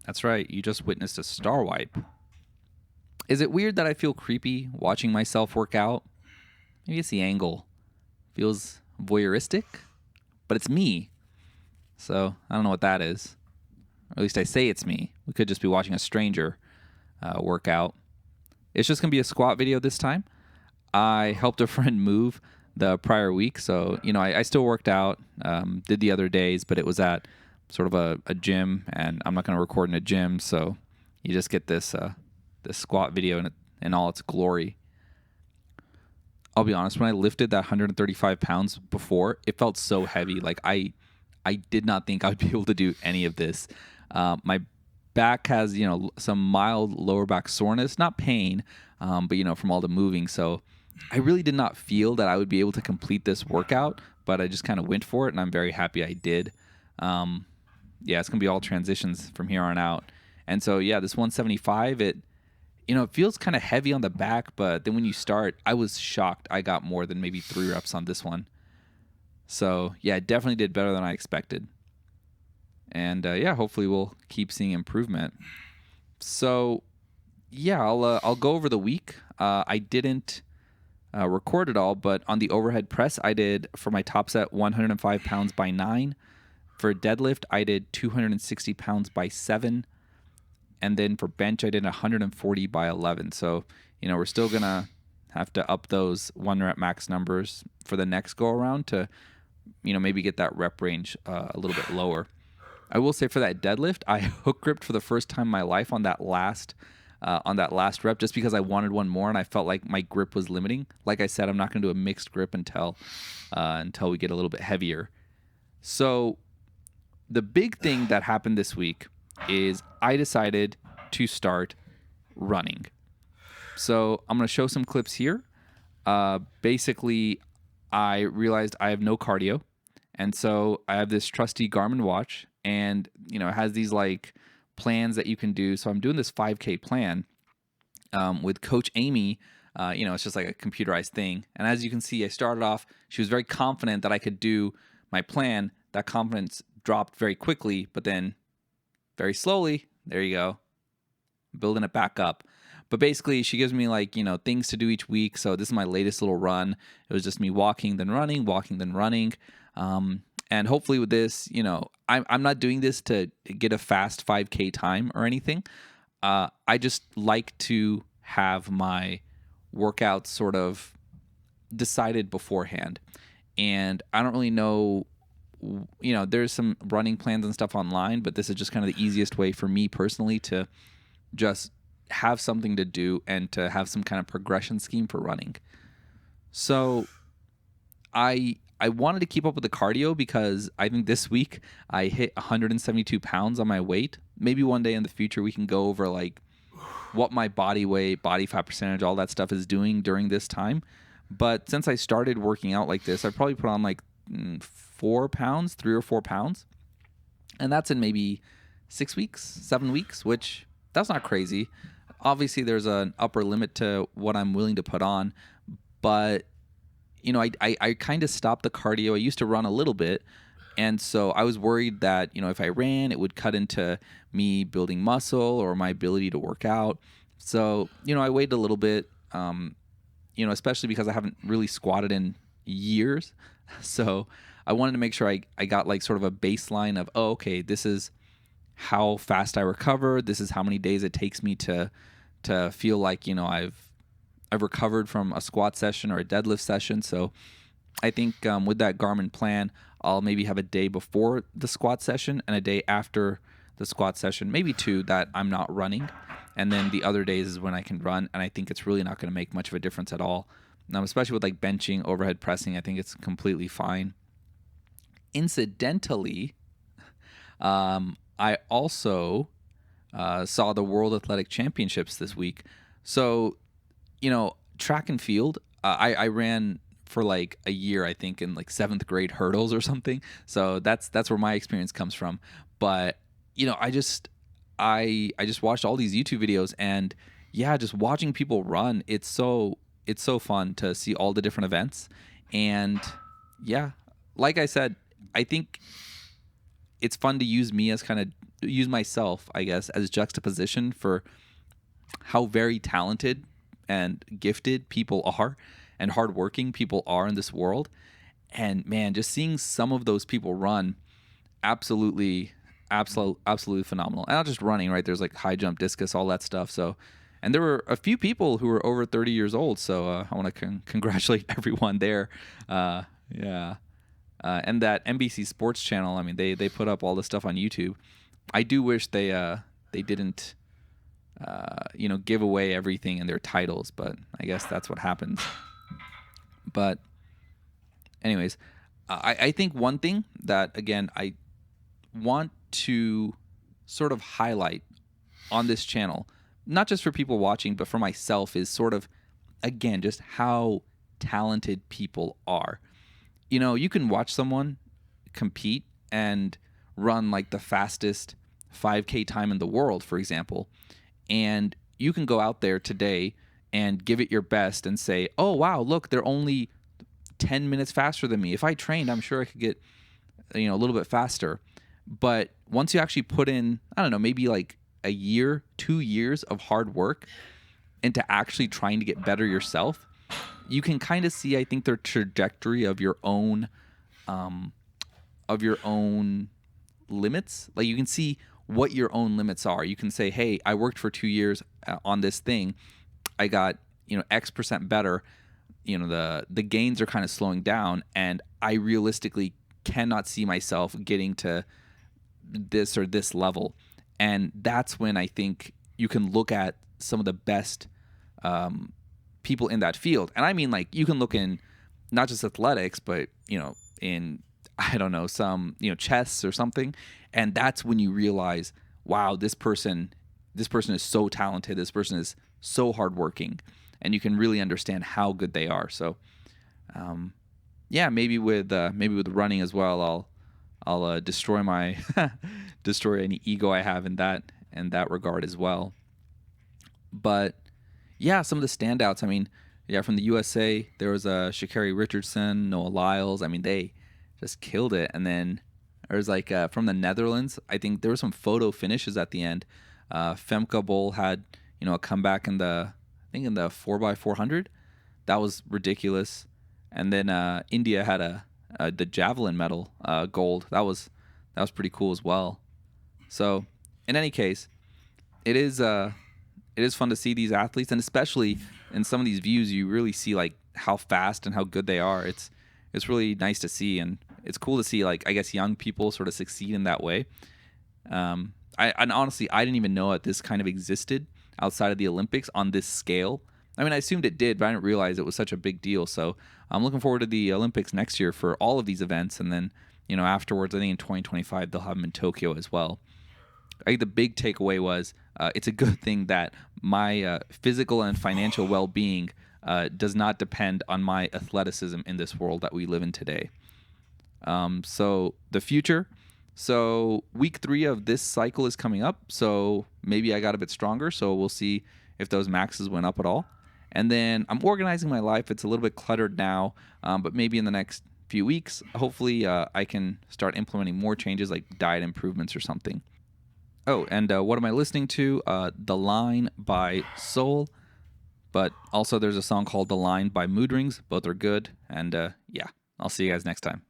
That's right, you just witnessed a star wipe. Is it weird that I feel creepy watching myself work out? Maybe it's the angle. Feels voyeuristic, but it's me. So I don't know what that is. Or at least I say it's me. We could just be watching a stranger work out. It's just going to be a squat video this time. I helped a friend move the prior week. So, I still worked out, did the other days, but it was at sort of a gym, and I'm not going to record in a gym. So you just get this squat video in all its glory. I'll be honest, when I lifted that 135 pounds before, it felt so heavy. Like I did not think I would be able to do any of this. My back has, some mild lower back soreness, not pain, but, from all the moving. So I really did not feel that I would be able to complete this workout, but I just kind of went for it, and I'm very happy I did. It's going to be all transitions from here on out. And so, this 175, it feels kind of heavy on the back, but then when you start, I was shocked. I got more than maybe 3 reps on this one. So, it definitely did better than I expected. And, hopefully we'll keep seeing improvement. So, I'll go over the week. I didn't record it all, but on the overhead press, I did, for my top set, 105 pounds by 9. For deadlift, I did 260 pounds by 7. And then for bench, I did 140 by 11. So, we're still going to have to up those 1 rep max numbers for the next go around to, maybe get that rep range a little bit lower. I will say for that deadlift, I hook gripped for the first time in my life on that last rep, just because I wanted one more and I felt like my grip was limiting. Like I said, I'm not going to do a mixed grip until we get a little bit heavier. So the big thing that happened this week is I decided to start running. So I'm going to show some clips here. Basically, I realized I have no cardio. And so I have this trusty Garmin watch, and, it has these like plans that you can do. So I'm doing this 5K plan with Coach Amy. It's just like a computerized thing. And as you can see, I started off, she was very confident that I could do my plan. That confidence dropped very quickly, but then very slowly, there you go, building it back up. But basically, she gives me like, things to do each week. So this is my latest little run. It was just me walking, then running, walking, then running. And hopefully with this, I'm not doing this to get a fast 5K time or anything. I just like to have my workouts sort of decided beforehand. And I don't really know, there's some running plans and stuff online, but this is just kind of the easiest way for me personally to just have something to do and to have some kind of progression scheme for running. So I wanted to keep up with the cardio because I think this week I hit 172 pounds on my weight. Maybe one day in the future we can go over like what my body weight, body fat percentage, all that stuff is doing during this time. But since I started working out like this, I probably put on like 4 pounds, 3 or 4 pounds. And that's in maybe 6 weeks, 7 weeks, which that's not crazy. Obviously, there's an upper limit to what I'm willing to put on. But, I kind of stopped the cardio. I used to run a little bit. And so I was worried that, if I ran, it would cut into me building muscle or my ability to work out. So, I waited a little bit, especially because I haven't really squatted in years. So I wanted to make sure I got like sort of a baseline of, okay, this is how fast I recover. This is how many days it takes me to feel like, I've recovered from a squat session or a deadlift session. So I think with that Garmin plan, I'll maybe have a day before the squat session and a day after the squat session, maybe 2 that I'm not running. And then the other days is when I can run. And I think it's really not going to make much of a difference at all. Especially with like benching, overhead pressing, I think it's completely fine. Incidentally, I also saw the World Athletic Championships this week. So, track and field, I ran for like a year, I think, in like 7th grade hurdles or something. So that's where my experience comes from. But, I just watched all these YouTube videos, and just watching people run, it's so fun to see all the different events. And like I said, I think it's fun to use me as kind of use myself, I guess, as juxtaposition for how very talented and gifted people are and hardworking people are in this world. And man, just seeing some of those people run, absolutely phenomenal. And not just running, right? There's like high jump, discus, all that stuff. So, and there were a few people who were over 30 years old. So I want to congratulate everyone there. Yeah. And that NBC Sports channel, I mean, they put up all this stuff on YouTube. I do wish they didn't, give away everything in their titles, but I guess that's what happens. But anyways, I think one thing that, again, I want to sort of highlight on this channel, not just for people watching, but for myself, is sort of, again, just how talented people are. You know, you can watch someone compete and run like the fastest 5K time in the world, for example, and you can go out there today and give it your best and say, oh, wow, look, they're only 10 minutes faster than me. If I trained, I'm sure I could get, a little bit faster. But once you actually put in, I don't know, maybe like a year, 2 years of hard work into actually trying to get better yourself, you can kind of see, I think, the trajectory of your own limits. Like you can see what your own limits are. You can say, hey, I worked for 2 years on this thing. I got, X% better. The gains are kind of slowing down, and I realistically cannot see myself getting to this or this level. And that's when I think you can look at some of the best people in that field. And I mean, like, you can look in not just athletics, but, in, I don't know, some, chess or something. And that's when you realize, wow, this person is so talented. This person is so hardworking, and you can really understand how good they are. So, maybe with running as well, I'll destroy any ego I have in that regard as well. But yeah, some of the standouts. I mean, yeah, from the USA, there was Sha'Carri Richardson, Noah Lyles. I mean, they just killed it. And then there's like from the Netherlands, I think there were some photo finishes at the end. Femke Bol had a comeback in the 4x400. That was ridiculous. And then India had the javelin medal, gold. That was pretty cool as well. So in any case, it is fun to see these athletes, and especially in some of these views, you really see like how fast and how good they are. It's really nice to see, and it's cool to see, like, I guess, young people sort of succeed in that way. And honestly, I didn't even know that this kind of existed outside of the Olympics on this scale. I mean, I assumed it did, but I didn't realize it was such a big deal. So I'm looking forward to the Olympics next year for all of these events. And then, afterwards, I think in 2025, they'll have them in Tokyo as well. I think the big takeaway was it's a good thing that my physical and financial well-being does not depend on my athleticism in this world that we live in today. So the future. So week 3 of this cycle is coming up. So maybe I got a bit stronger. So we'll see if those maxes went up at all. And then I'm organizing my life. It's a little bit cluttered now, but maybe in the next few weeks, hopefully I can start implementing more changes like diet improvements or something. Oh, and what am I listening to? The Line by Soul. But also there's a song called The Line by Mood Rings. Both are good. And yeah, I'll see you guys next time.